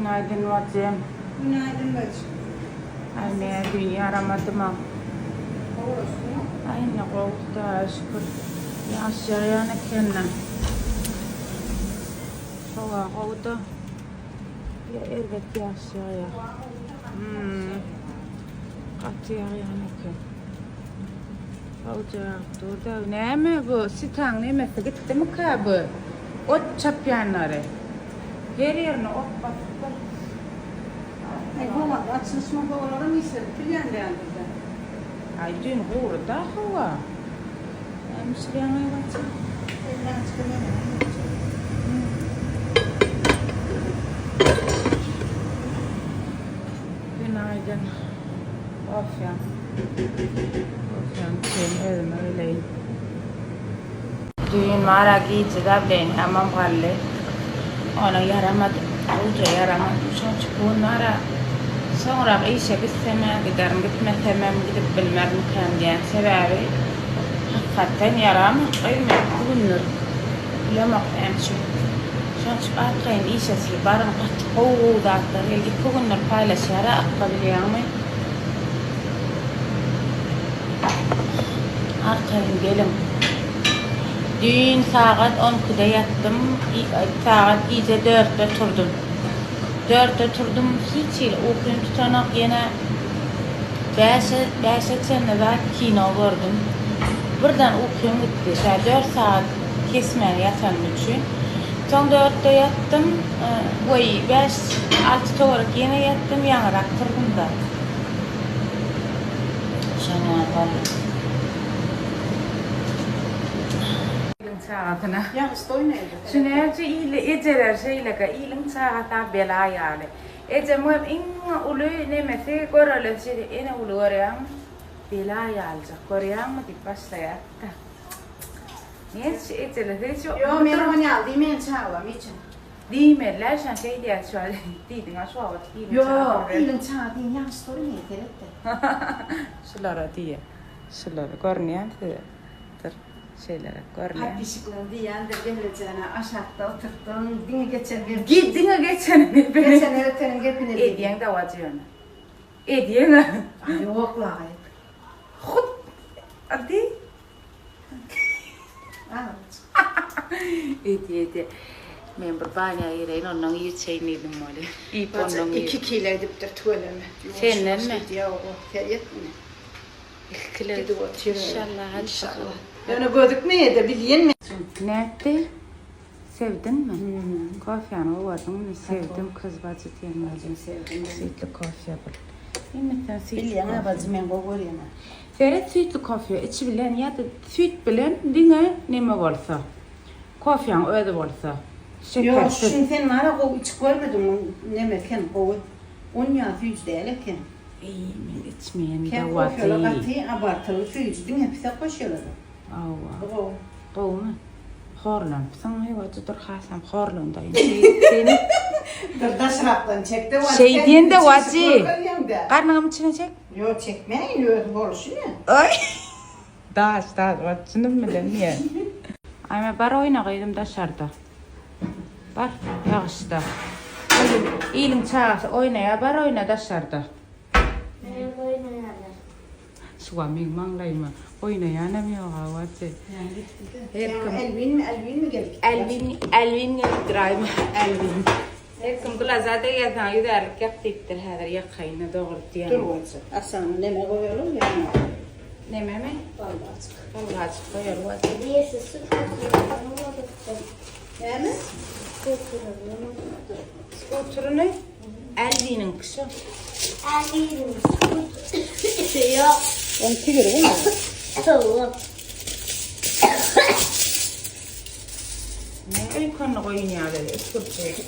Günaydın bacım. Günaydın bacım. Anne dünya aramadı mı? Olsun. Aynı kovukta şükür. Yaşayan kendine. Soğuk kovdu. Ya elbet yaşaya. Katı yağyan ekin. Ocaktı orada. Ne mi bu? Sitan ne mi? Gitti mi kabı? Ot çapyanları. Her yerine ot battı. Bu açılışma bağları mı istedi? Tülyen değerliydi. Ay dün burada hava. Hemşireme bakın. Elinden çıkamıyorum. Günaydın. Ofyan. Ofyan sen elime öyleyim. Dün mara giydi de bilen hamam kalli. Ona yaramadı. Uca yaramadı. Çünkü bunlara sonra işe gitseme giderim gitmesem gidip bilmem kan diyen sebebi hakikaten yaramı kıymet bulunur. Bilemek emşi. Çünkü arkayın işesi barın katı kovudaklar. Elgi bulunur paylaşara akabiliyor. Arkayın gelin. Dün saat 12'de yattım. Saat iyice 4'te oturdum. 4'te oturdum. Hiç il okuyun tutanak yine 5'e çenede kino gördüm. Buradan okuyun gitti. 4 saat kesmeye yatan için. Son 4'te yattım. 5-6 olarak yine yattım. Yanarak turdum da. Şana yapalım. Saatine. Ya işte oynaydı. Şunca iyi eceler şeyle ilin saata bela yani. Ece muhim inga ulu nemesi görülür şey ene ulu görüyorum. Bela yalca görüyorum mu dip başlaya. Niye eceler hiç yok. Yo ben onu aldım ben çağlam için. Değil mi? Lersen şey diye şu an dedin ya şu an Yo ilin çağdım ya işte oynaydı. Şulara diye. Şulara görünüyor. Dur. Şeylere görünüyor. Hep ışıklandı yandır geleceğine aşağıda oturdun. Dine geçen bir... Gittiğine geçen ne be? Geçen ötenin gepine değil. Ediyen de vacıyonu. Ediyen ha. Yok la gayet. Hut. Hadi. Edi. Men bir banya yereyin onun yiyeceğini yedim öyle. İyi ponun yedim. 2 kilo edip de tuvaleme. Senin mi? Ya o feryat mı? 2 kilo. İnşallah. İnşallah. Yani gördük mü yedi biliyen mi? Ne etti? Sevdin mi? Kafyanı ovadın mı? Sevdim kız bacı diyenlerden. Sevdim. Sütlü kahve bul. Yemekten sütlü Bilyen kahve. bacım ben kovuyorum. Ferhat sütlü kahve içi bilen ya da süt bilen dine neme olsa. Kafyan öyle olsa. Yok Şekersiz. şimdi sen bana kov hiç görmedim ne merken kovu. 10 ya füz değil ki. İyi mi içmeyen Ken de kovuyorlar vati. katı abartılı füz din hepsi koşuyorlar. Ava. Kov. Kovma. Horlan. Sana hayvatı dur hasam horlandayım. Seni Dırdaş raptan çekti var. Şey diyen de vati. Karnım içine çek. Yok çekmeyin yok borçlu ne? Ay. Daş vatçının bilen niye? Ayma bar oynayayım dışarıda. Bar yağışta. İyilin çağısı oynaya bar oyna dışarıda. Suami manglayma. Oynayana yok vatçı. Elvin mi geldi? Elvin geldirayım. Elvin. Herkim kula zaten yazan yüzerlik yaptıktır her yakayını doğrultuyan. Dur olsun. Aslanım neme koyalım ya. Neme mi? Vallahi açık koyar vatçı. Yani? Oturunu Elvin'in kışı. On figürü bu mu? Ne öykünü koyun ya dedi. Üskürtçeysin.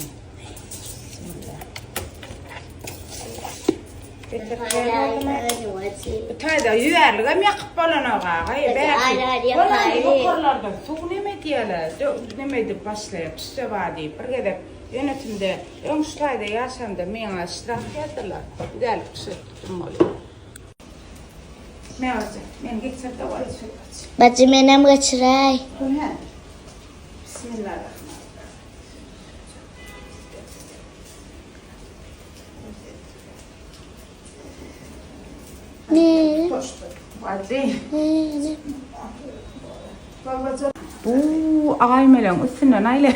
Tayda yüzerliğe mi yakıp balana kağıya? Belki. Balana yukarılarda su ne diyorlar? Ne de başlayıp işte var deyip. Bir gidip yönetimde Öngstay'da yaşamda bana iştirak ettiler. Gidelim kışı tuttum oluyor. Ne olacak? Ben geçsem de var içi. Bacım benim kaçıray. Bu ne? Bismillahirrahmanirrahim. değil. Aymelan üstünden aile.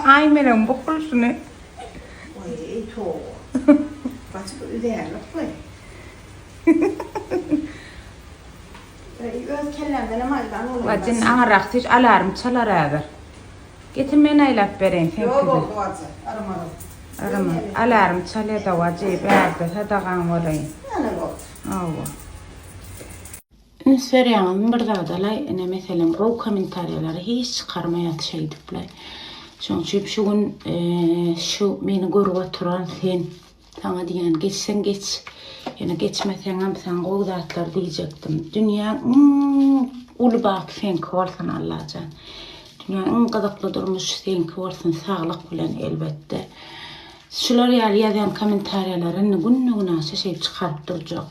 Aymelan bokulsunu. Oy to. Başka ödeyelim koy. Öz kellemden ama ben olur. Vacın ağrak hiç alarm çalar ağır. Getirmen aylap vereyim. Yok oldu vacı. Aramadım. Alarm çalıyor da vacı. Berde sadağın olayım. Yani oldu. Allah. Instagram'ın bir dağdalay, mesela o komentaryaları hiç çıkarmayat şey diplay. Çünkü şu gün şu beni görüp oturan sen, sana diyen geçsen geç, yani geçmesen hem sen qoğdatlar diyecektim. Dünyanın ulu bak sen kıvarsın Allah'can. Dünyanın qadaqlı durmuş sen kıvarsın sağlık bilen elbette. Şular yazan komentaryalarını günne şey çıkarıp duracak.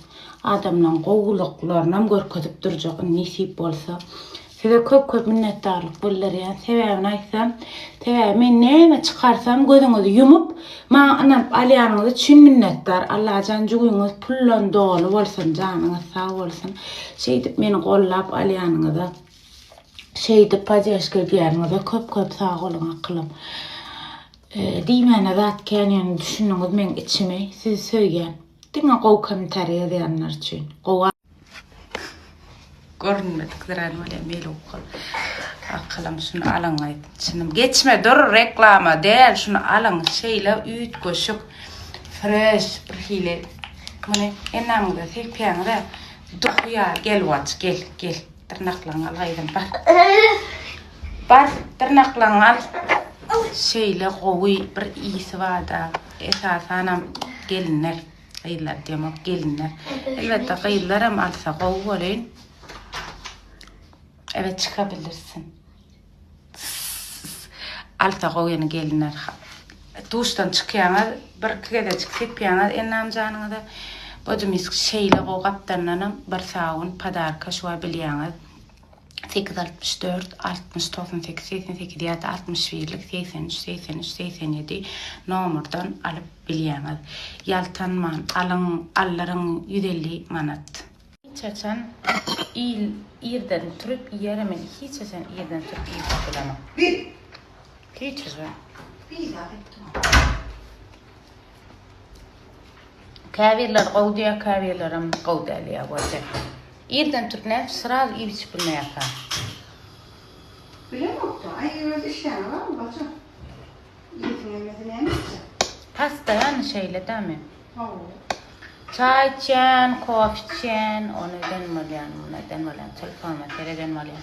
Adamdan qoğuluqlarından görkezip duracak nisip bolsa. Size köp minnettarlık bollar yani. Sebebini aytsam, men näme çıkarsam gözüňizi yumup, maňa anap alýanyňyzy çün minnettar. Allah'jan jugyňyz pullan dolu bolsun, janyňyz sag bolsun. Şeýdip meni gollap alýanyňyzy, şeýdip pajaşka berýäňize köp sag bolun akylym. Diýmene zat kenýän düşünýäňiz men içime siz söýgen. Diňe gow komentarya ýazanlar üçin. Gowa görünmedikler almaly mel okul. Akylym şunu alaň aýt. Şunum geçme dur reklama däl şunu alaň şeýle üýt goşuk fresh bir hile. Mene enamda sepýäňde duýa gel wat gel tırnaklaryň al gaýdym bar. Bar tırnaklaryň al. Şeýle gowy bir ýysi barda. Esasanam gelinler. Gıyıllar diyorum, gelinler. Elbette gıyıllar hem alsa qovu olayın. Evet çıkabilirsin. Alsa qovu yani gelinler. Duştan çıkıyana, bir kere çıksıp yana ennam canına da bodumuz şeyle qovu kaptanlanım. Bir sağın padarka şuva bilyana. 864, 69, 88, 61'lik, 83, 83, 87 nomurdan alıp bilyana. Yaltanman, alların 150 manat. Hiç açan, yerden turup yeremen, hiç açan yerden turup bulama. Hiç açan. Kavirler qovdiya, kavirlerim qovdaliya bolsa. Yerden turup ne sıra iyi biçip bulmaya yapar. Bilen yoktu. Ay öyle işler var mı bacım? Yetinmemesi neymiş? Pasta yani şeyle değil mi? Oo. Çay içen, kahve içen, onu denmeliyen, telefonuma tere denmeliyen.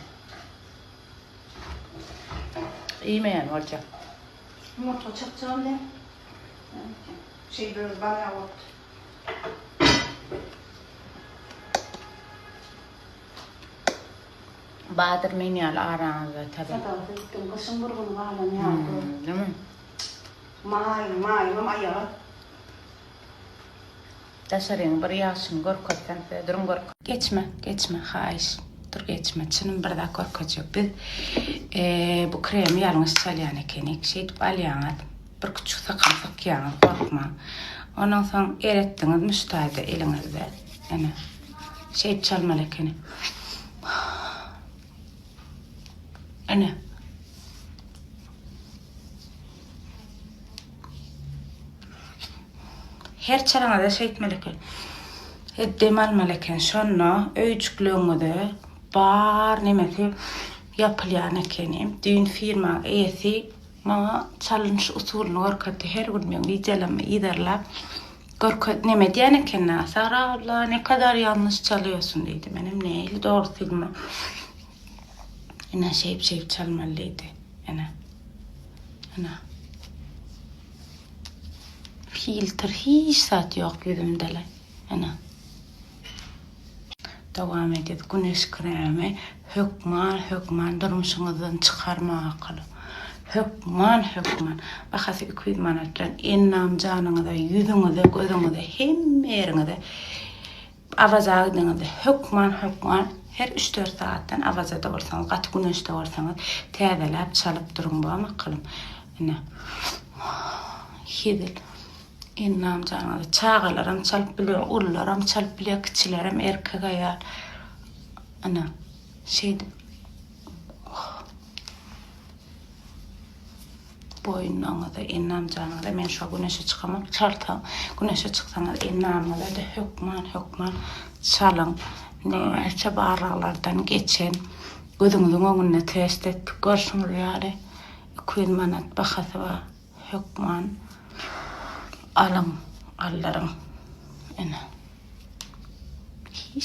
İyi mi yani olacak? Yumurta çakacağım ne? Şey böyle bayağı oldu. Bahadır menyal aranızda tabi. Zaten gittim kışın vurgun bağlan ya. Değil mi? May ayağı. Daşarın bir yaşın gorkottan durum gorkot. Geçme hayiş. Dur geçme. Çının bir daha gorkot yok. Biz bu kremi yalnız çalyan ekenik. Şeydip alyanat. Bir küçük sakamsak yanız korkma. Ondan sonra erettiniz müstahide elinizde. Yani şeydip çalmalı ekeni. Ana. Her çalana da şey etmeliken. Demal meleken şonna öýçükleňizde bar nemesi yapylýan ekenim. Düň firma eýesi maňa challenge usulunu görkezdi. Her gün men videolamy iderlap görkezdi neme diýen eken. Sara abla ne kadar yanlış çalıyorsun dedi. Benim neýli dogry filmi. Ana şey çalmalıydı. Ana. Filtre hiç saat yok yüzümdeler. Ana. Devam edip güneş kremi hökman durmuşunuzdan çıkarma akıllı. Hökman. Bakası 200 manattan ennam canınızda, yüzünüzde, gözünüzde, hem yerinizde avaza edinizde hökman. Her 3-4 saatden avazada olsanız, qat güneşde olsanız, təzəlap çalıp durun bu akılım. Ana. Hidil. Ennam canınızda çağalaram çalıp biliyor, ullaram çalıp biliyor, kiçilerim erkek ayar. ana şeyde boyunlarına da inanacağına da men şu güneşe çıkamam. Çartan güneşe çıksanız inanmalı da hükman çalın. Ne çaba aralardan geçen gözünüzün önüne test et görsün rüyayı. Kuyun manat bakası var. Hükman alın alların. Hiç